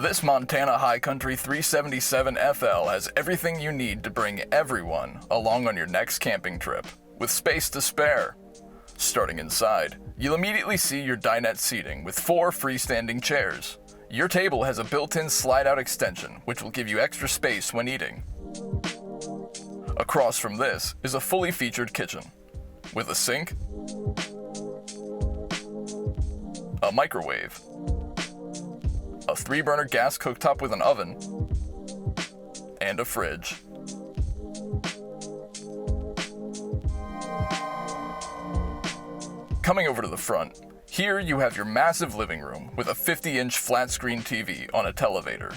This Montana High Country 377 FL has everything you need to bring everyone along on your next camping trip, with space to spare. Starting inside, you'll immediately see your dinette seating with 4 freestanding chairs. Your table has a built-in slide-out extension, which will give you extra space when eating. Across from this is a fully featured kitchen, with a sink, a microwave, a 3-burner gas cooktop with an oven, and a fridge. Coming over to the front, here you have your massive living room with a 50-inch flat-screen TV on a televator.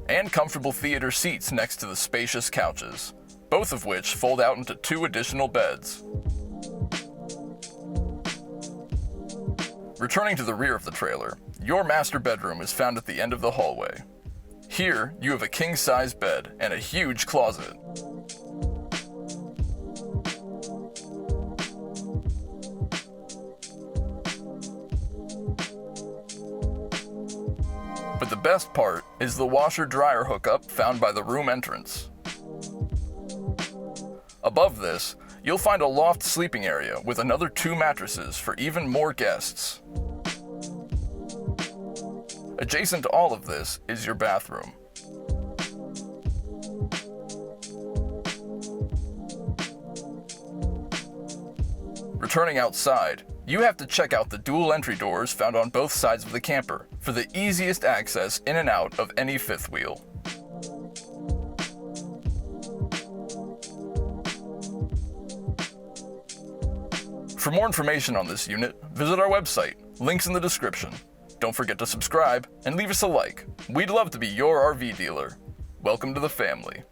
And comfortable theater seats next to the spacious couches, both of which fold out into 2 additional beds. Returning to the rear of the trailer, your master bedroom is found at the end of the hallway. Here, you have a king-size bed and a huge closet. But the best part is the washer-dryer hookup found by the room entrance. Above this, you'll find a loft sleeping area with another 2 mattresses for even more guests. Adjacent to all of this is your bathroom. Returning outside, you have to check out the dual entry doors found on both sides of the camper for the easiest access in and out of any fifth wheel. For more information on this unit, visit our website, links in the description. Don't forget to subscribe and leave us a like. We'd love to be your RV dealer. Welcome to the family.